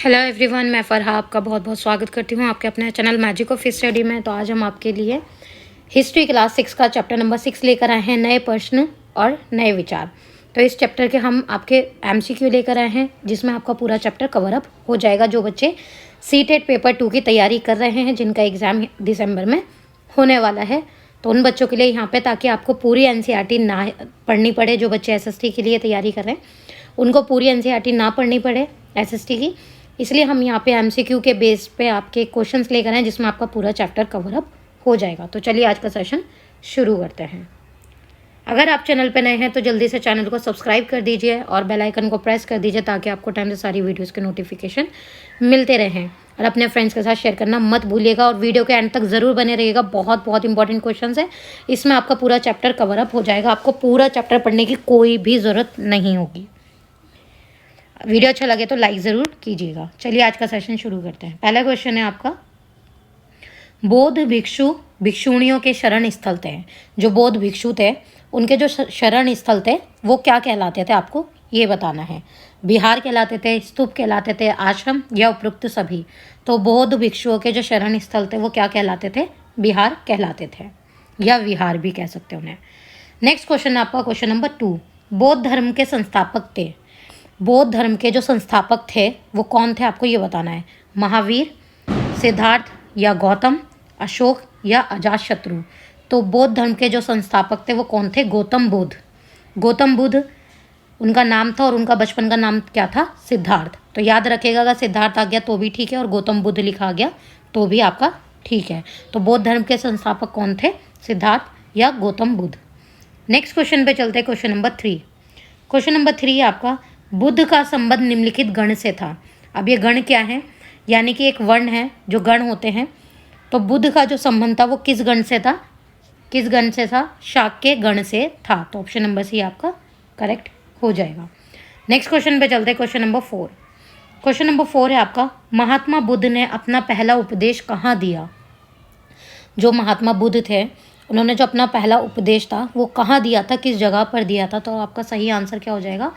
Hello everyone, मैं फ़रहा आपका बहुत बहुत स्वागत करती हूँ आपके अपने चैनल मैजिक ऑफ स्टडी में। तो आज हम आपके लिए हिस्ट्री क्लास 6 का चैप्टर नंबर 6 लेकर आए हैं, नए प्रश्न और नए विचार। तो इस चैप्टर के हम आपके एमसीक्यू लेकर आए हैं, जिसमें आपका पूरा चैप्टर कवर अप हो जाएगा। जो बच्चे सीटेट पेपर 2 की तैयारी कर रहे हैं, जिनका एग्ज़ाम दिसंबर में होने वाला है, तो उन बच्चों के लिए यहाँ पे, ताकि आपको पूरी एनसीईआरटी ना पढ़नी पड़े। जो बच्चे एसएसटी के लिए तैयारी कर रहे हैं उनको पूरी एनसीईआरटी ना पढ़नी पड़े एसएसटी की, इसलिए हम यहाँ पे एमसीक्यू के बेस पे आपके क्वेश्चंस लेकर आए, जिसमें आपका पूरा चैप्टर कवर अप हो जाएगा। तो चलिए आज का सेशन शुरू करते हैं। अगर आप चैनल पे नए हैं तो जल्दी से चैनल को सब्सक्राइब कर दीजिए और बेल आइकन को प्रेस कर दीजिए, ताकि आपको टाइम से सारी वीडियोस के नोटिफिकेशन मिलते रहें। और अपने फ्रेंड्स के साथ शेयर करना मत भूलिएगा और वीडियो के एंड तक ज़रूर बने रहिएगा। बहुत बहुत इंपॉर्टेंट क्वेश्चन है, इसमें आपका पूरा चैप्टर कवर अप हो जाएगा। आपको पूरा चैप्टर पढ़ने की कोई भी ज़रूरत नहीं होगी। वीडियो अच्छा लगे तो लाइक ज़रूर कीजिएगा। चलिए आज का सेशन शुरू करते हैं। पहला क्वेश्चन है आपका, बौद्ध भिक्षु भिक्षुणियों के शरण स्थल थे। जो बौद्ध भिक्षु थे उनके जो शरण स्थल थे वो क्या कहलाते थे, आपको ये बताना है। विहार कहलाते थे, स्तूप कहलाते थे, आश्रम या उपरोक्त सभी। तो बौद्ध भिक्षुओं के जो शरण स्थल थे वो क्या कहलाते थे, विहार कहलाते थे, या विहार भी कह सकते हैं उन्हें। नेक्स्ट क्वेश्चन है आपका क्वेश्चन नंबर 2, बौद्ध धर्म के संस्थापक थे। बौद्ध धर्म के जो संस्थापक थे वो कौन थे, आपको ये बताना है। महावीर, सिद्धार्थ या गौतम, अशोक या अजातशत्रु। तो बौद्ध धर्म के जो संस्थापक थे वो कौन थे, गौतम बुद्ध। गौतम बुद्ध उनका नाम था और उनका बचपन का नाम क्या था, सिद्धार्थ। तो याद रखिएगा, अगर सिद्धार्थ आ गया तो भी ठीक है और गौतम बुद्ध लिखा गया तो भी आपका ठीक है। तो बौद्ध धर्म के संस्थापक कौन थे, सिद्धार्थ या गौतम बुद्ध। नेक्स्ट क्वेश्चन पे चलते हैं, क्वेश्चन नंबर 3। क्वेश्चन नंबर 3 आपका, बुद्ध का संबंध निम्नलिखित गण से था। अब ये गण क्या है, यानी कि एक वर्ण है, जो गण होते हैं। तो बुद्ध का जो संबंध था वो किस गण से था, किस गण से था, शाक्य गण से था। तो ऑप्शन नंबर सी आपका करेक्ट हो जाएगा। नेक्स्ट क्वेश्चन पे चलते हैं, क्वेश्चन नंबर 4। क्वेश्चन नंबर 4 है आपका, महात्मा बुद्ध ने अपना पहला उपदेश कहाँ दिया। जो महात्मा बुद्ध थे उन्होंने जो अपना पहला उपदेश था वो कहाँ दिया था, किस जगह पर दिया था। तो आपका सही आंसर क्या हो जाएगा,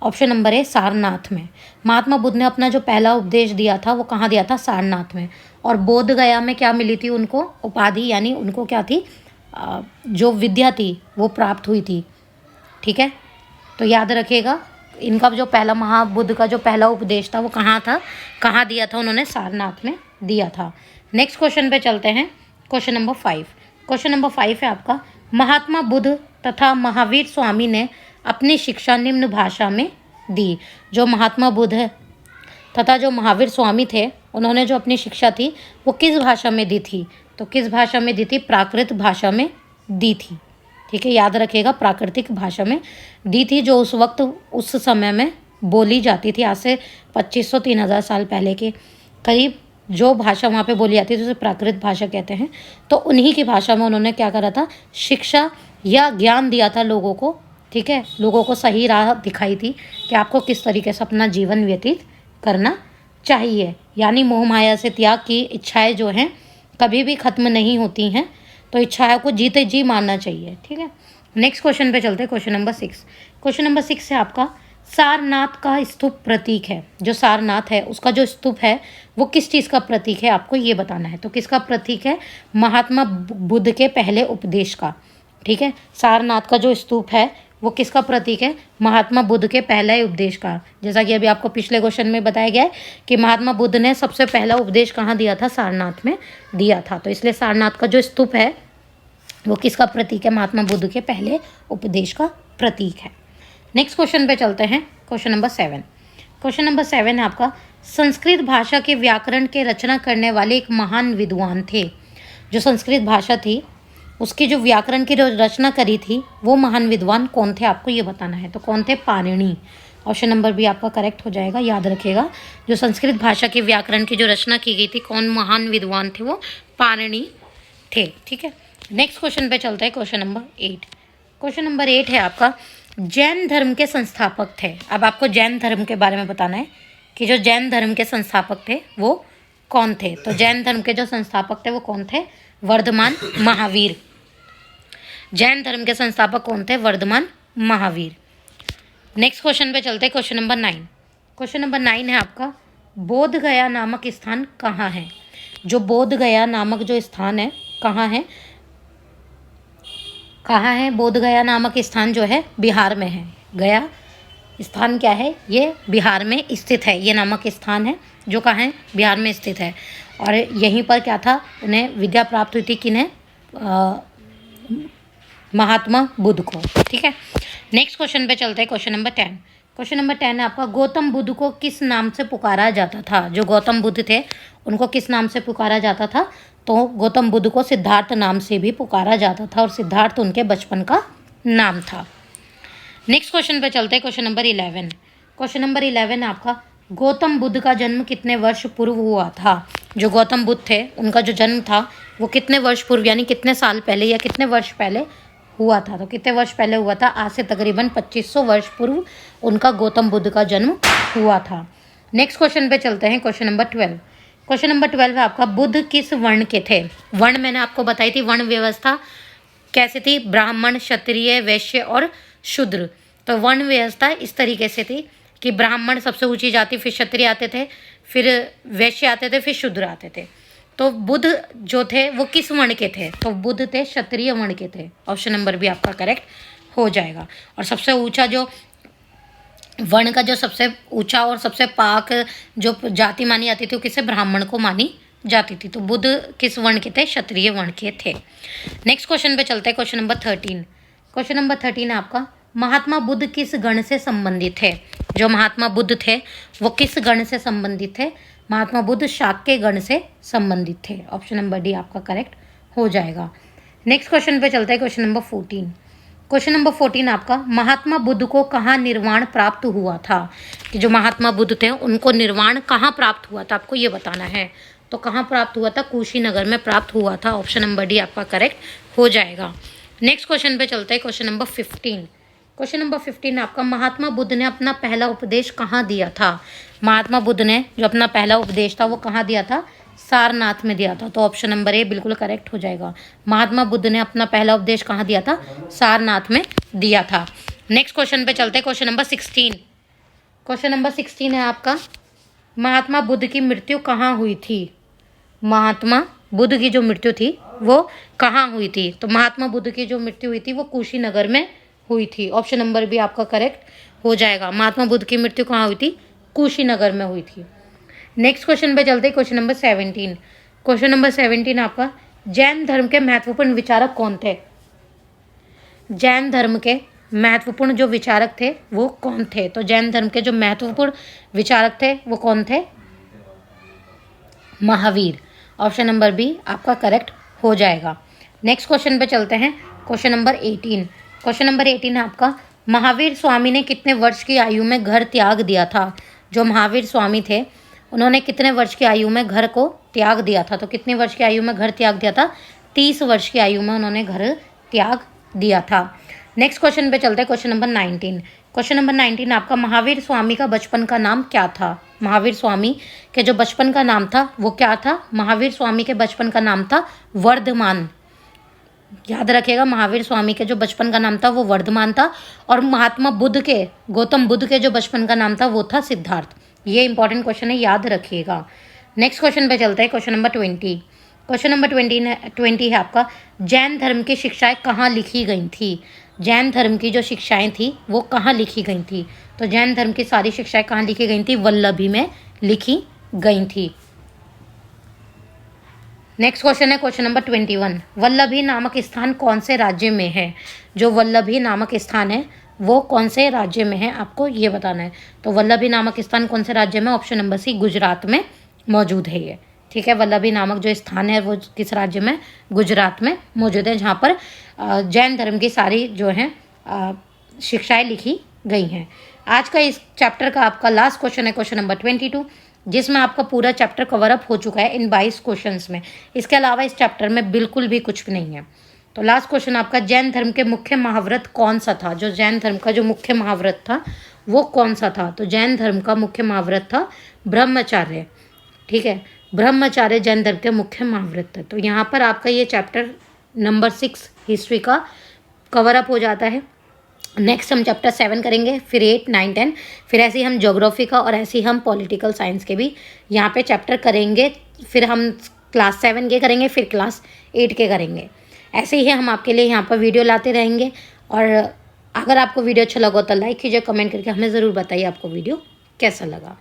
ऑप्शन नंबर ए, सारनाथ में। महात्मा बुद्ध ने अपना जो पहला उपदेश दिया था वो कहाँ दिया था, सारनाथ में। और बोध गया में क्या मिली थी उनको, उपाधि, यानी उनको क्या थी, जो विद्या थी वो प्राप्त हुई थी। ठीक है, तो याद रखिएगा, इनका जो पहला महाबुद्ध का जो पहला उपदेश था वो कहाँ था, कहाँ दिया था, उन्होंने सारनाथ में दिया था। नेक्स्ट क्वेश्चन पे चलते हैं, क्वेश्चन नंबर 5। क्वेश्चन नंबर 5 है आपका, महात्मा बुद्ध तथा महावीर स्वामी ने अपनी शिक्षा निम्न भाषा में दी। जो महात्मा बुद्ध है तथा जो महावीर स्वामी थे उन्होंने जो अपनी शिक्षा थी वो किस भाषा में दी थी। तो किस भाषा में दी थी, प्राकृत भाषा में दी थी। ठीक है, याद रखिएगा, प्राकृतिक भाषा में दी थी, जो उस वक्त उस समय में बोली जाती थी। आज से 2500-3000 साल पहले के करीब जो भाषा वहाँ पे बोली जाती थी उसे प्राकृत भाषा कहते हैं। तो उन्हीं की भाषा में उन्होंने क्या करा था, शिक्षा या ज्ञान दिया था लोगों को। ठीक है, लोगों को सही राह दिखाई थी कि आपको किस तरीके से अपना जीवन व्यतीत करना चाहिए। यानी मोह माया से त्याग की, इच्छाएं जो हैं कभी भी ख़त्म नहीं होती हैं, तो इच्छाओं को जीते जी मानना चाहिए। ठीक है, नेक्स्ट क्वेश्चन पे चलते हैं, क्वेश्चन नंबर 6। क्वेश्चन नंबर 6 है आपका, सारनाथ का स्तूप प्रतीक है। जो सारनाथ है उसका जो स्तूप है वो किस चीज़ का प्रतीक है, आपको ये बताना है। तो किसका प्रतीक है, महात्मा बुद्ध के पहले उपदेश का। ठीक है, सारनाथ का जो स्तूप है वो किसका प्रतीक है, महात्मा बुद्ध के पहले उपदेश का। जैसा कि अभी आपको पिछले क्वेश्चन में बताया गया है कि महात्मा बुद्ध ने सबसे पहला उपदेश कहाँ दिया था, सारनाथ में दिया था। तो इसलिए सारनाथ का जो स्तूप है वो किसका प्रतीक है, महात्मा बुद्ध के पहले उपदेश का प्रतीक है। नेक्स्ट क्वेश्चन पे चलते हैं, क्वेश्चन नंबर 7। क्वेश्चन नंबर 7 है आपका, संस्कृत भाषा के व्याकरण के रचना करने वाले एक महान विद्वान थे। जो संस्कृत भाषा थी उसकी जो व्याकरण की रचना करी थी वो महान विद्वान कौन थे, आपको ये बताना है। तो कौन थे, पाणिनि। ऑप्शन नंबर भी आपका करेक्ट हो जाएगा। याद रखिएगा, जो संस्कृत भाषा के व्याकरण की जो रचना की गई थी, कौन महान विद्वान थे, वो पाणिनि थे। ठीक है, नेक्स्ट क्वेश्चन पे चलता है, क्वेश्चन नंबर 8। क्वेश्चन नंबर 8 है आपका, जैन धर्म के संस्थापक थे। अब आपको जैन धर्म के बारे में बताना है कि जो जैन धर्म के संस्थापक थे वो कौन थे। तो जैन धर्म के जो संस्थापक थे वो कौन थे, वर्धमान महावीर। जैन धर्म के संस्थापक कौन थे, वर्धमान महावीर। नेक्स्ट क्वेश्चन पे चलते हैं, क्वेश्चन नंबर 9। क्वेश्चन नंबर 9 है आपका, बोध गया नामक स्थान कहाँ है? जो बोध गया नामक जो स्थान है कहाँ है? कहाँ है? बोध गया नामक स्थान जो है बिहार में है। गया स्थान क्या है? ये बिहार में स्थित है। ये नामक स्थान है जो कहाँ है? बिहार में स्थित है। और यहीं पर क्या था, उन्हें विद्या प्राप्त हुई थी किन्हें? महात्मा बुद्ध को। ठीक है, नेक्स्ट क्वेश्चन पे चलते हैं। Question number 10। क्वेश्चन नंबर 10 है आपका, गौतम बुद्ध को किस नाम से पुकारा जाता था? जो गौतम बुद्ध थे उनको किस नाम से पुकारा जाता था? तो गौतम बुद्ध को सिद्धार्थ नाम से भी पुकारा जाता था और सिद्धार्थ उनके बचपन का नाम था। नेक्स्ट क्वेश्चन पे चलते हैं। Question number 11। क्वेश्चन नंबर 11 आपका, गौतम बुद्ध का जन्म कितने वर्ष पूर्व हुआ था? जो गौतम बुद्ध थे उनका जो जन्म था वो कितने वर्ष पूर्व यानी कितने साल पहले या कितने वर्ष पहले हुआ था? तो कितने वर्ष पहले हुआ था? आज से तकरीबन 2500 वर्ष पूर्व उनका गौतम बुद्ध का जन्म हुआ था। नेक्स्ट क्वेश्चन पे चलते हैं। Question number 12। क्वेश्चन नंबर 12 है आपका, बुद्ध किस वर्ण के थे? वर्ण मैंने आपको बताई थी, वर्ण व्यवस्था कैसे थी? ब्राह्मण, क्षत्रिय, वैश्य और शूद्र। तो वर्ण व्यवस्था इस तरीके से थी कि ब्राह्मण सबसे ऊंची जाति, फिर क्षत्रिय आते थे, फिर वैश्य आते थे, फिर शूद्र आते थे। तो बुद्ध जो थे वो किस वर्ण के थे? तो बुद्ध थे क्षत्रिय वर्ण के थे। ऑप्शन नंबर भी आपका करेक्ट हो जाएगा। और सबसे ऊंचा जो वर्ण का जो सबसे ऊंचा और सबसे पाक जो जाति मानी जाती थी वो किसे? ब्राह्मण को मानी जाती थी। तो बुद्ध किस वर्ण के थे? क्षत्रिय वर्ण के थे। नेक्स्ट क्वेश्चन पे चलते हैं। Question number 13। क्वेश्चन नंबर 13 है आपका, महात्मा बुद्ध किस गण से संबंधित थे? जो महात्मा बुद्ध थे वो किस गण से संबंधित थे? महात्मा बुद्ध शाक्य गण से संबंधित थे। ऑप्शन नंबर डी आपका करेक्ट हो जाएगा। नेक्स्ट क्वेश्चन पे चलते हैं। Question number 14। क्वेश्चन नंबर 14 आपका, महात्मा बुद्ध को कहाँ निर्वाण प्राप्त हुआ था? कि जो महात्मा बुद्ध थे उनको निर्वाण कहाँ प्राप्त हुआ था, आपको ये बताना है। तो कहाँ प्राप्त हुआ था? कुशीनगर में प्राप्त हुआ था। ऑप्शन नंबर डी आपका करेक्ट हो जाएगा। नेक्स्ट क्वेश्चन पे चलते हैं। Question number 15। क्वेश्चन नंबर 15 आपका, महात्मा बुद्ध ने अपना पहला उपदेश कहाँ दिया था? महात्मा बुद्ध ने जो अपना पहला उपदेश था वो कहाँ दिया था? सारनाथ में दिया था। तो ऑप्शन नंबर ए बिल्कुल करेक्ट हो जाएगा। महात्मा बुद्ध ने अपना पहला उपदेश कहाँ दिया था? सारनाथ में दिया था। नेक्स्ट क्वेश्चन पे चलते हैं। Question number 16। क्वेश्चन नंबर 16 है आपका, महात्मा बुद्ध की मृत्यु कहाँ हुई थी? महात्मा बुद्ध की जो मृत्यु थी वो कहाँ हुई थी? तो महात्मा बुद्ध की जो मृत्यु हुई थी वो कुशीनगर में हुई थी। ऑप्शन नंबर भी आपका करेक्ट हो जाएगा। महात्मा बुद्ध की मृत्यु कहाँ हुई थी? कुशीनगर में हुई थी। नेक्स्ट क्वेश्चन पे चलते हैं। Question number 17। क्वेश्चन नंबर 17 आपका, जैन धर्म के महत्वपूर्ण विचारक कौन थे? जैन धर्म के महत्वपूर्ण जो विचारक थे वो कौन थे? तो जैन धर्म के जो महत्वपूर्ण विचारक थे वो कौन थे? महावीर। ऑप्शन नंबर बी आपका करेक्ट हो जाएगा। नेक्स्ट क्वेश्चन पे चलते हैं। Question number 18। क्वेश्चन नंबर 18 है आपका, महावीर स्वामी ने कितने वर्ष की आयु में घर त्याग दिया था? जो महावीर स्वामी थे उन्होंने कितने वर्ष की आयु में घर को त्याग दिया था? तो कितने वर्ष की आयु में घर त्याग दिया था? 30 वर्ष की आयु में उन्होंने घर त्याग दिया था। नेक्स्ट क्वेश्चन पे चलते हैं। Question number 19। क्वेश्चन नंबर 19 आपका, महावीर स्वामी का बचपन का नाम क्या था? महावीर स्वामी के जो बचपन का नाम था वो क्या था? महावीर स्वामी के बचपन का नाम था वर्धमान। याद रखिएगा, महावीर स्वामी के जो बचपन का नाम था वो वर्धमान था। और महात्मा बुद्ध के, गौतम बुद्ध के जो बचपन का नाम था वो था सिद्धार्थ। ये इंपॉर्टेंट क्वेश्चन है, याद रखिएगा। नेक्स्ट क्वेश्चन पे चलते हैं। Question number 20। क्वेश्चन नंबर 20 है आपका, जैन धर्म की शिक्षाएं कहाँ लिखी गई थी? जैन धर्म की जो शिक्षाएं थी वो कहाँ लिखी गई थी? तो जैन धर्म की सारी शिक्षाएं कहाँ लिखी गई थी? वल्लभी में लिखी गई थी। नेक्स्ट क्वेश्चन है क्वेश्चन नंबर 21। वल्लभी नामक स्थान कौन से राज्य में है? जो वल्लभी नामक स्थान है वो कौन से राज्य में है, आपको ये बताना है। तो वल्लभी नामक स्थान कौन से राज्य में? ऑप्शन नंबर सी गुजरात में मौजूद है ये। ठीक है, वल्लभी नामक जो स्थान है वो किस राज्य में? गुजरात में मौजूद है, जहाँ पर जैन धर्म की सारी जो है शिक्षाएं लिखी गई हैं। आज का इस चैप्टर का आपका लास्ट क्वेश्चन है क्वेश्चन नंबर 22, जिसमें आपका पूरा चैप्टर कवर अप हो चुका है इन 22 क्वेश्चंस में। इसके अलावा इस चैप्टर में बिल्कुल भी कुछ भी नहीं है। तो लास्ट क्वेश्चन आपका, जैन धर्म के मुख्य महाव्रत कौन सा था? जो जैन धर्म का जो मुख्य महाव्रत था वो कौन सा था? तो जैन धर्म का मुख्य महाव्रत था ब्रह्मचर्य। ठीक है, ब्रह्मचर्य जैन धर्म के मुख्य महाव्रत है। तो यहाँ पर आपका ये चैप्टर नंबर 6 हिस्ट्री का कवर अप हो जाता है। नेक्स्ट हम चैप्टर 7 करेंगे, फिर 8, 9, 10, फिर ऐसे ही हम ज्योग्राफी का और ऐसे ही हम पॉलिटिकल साइंस के भी यहाँ पे चैप्टर करेंगे। फिर हम क्लास 7 के करेंगे, फिर क्लास 8 के करेंगे। ऐसे ही हम आपके लिए यहाँ पर वीडियो लाते रहेंगे। और अगर आपको वीडियो अच्छा लगा तो लाइक कीजिए, कमेंट करके हमें ज़रूर बताइए आपको वीडियो कैसा लगा।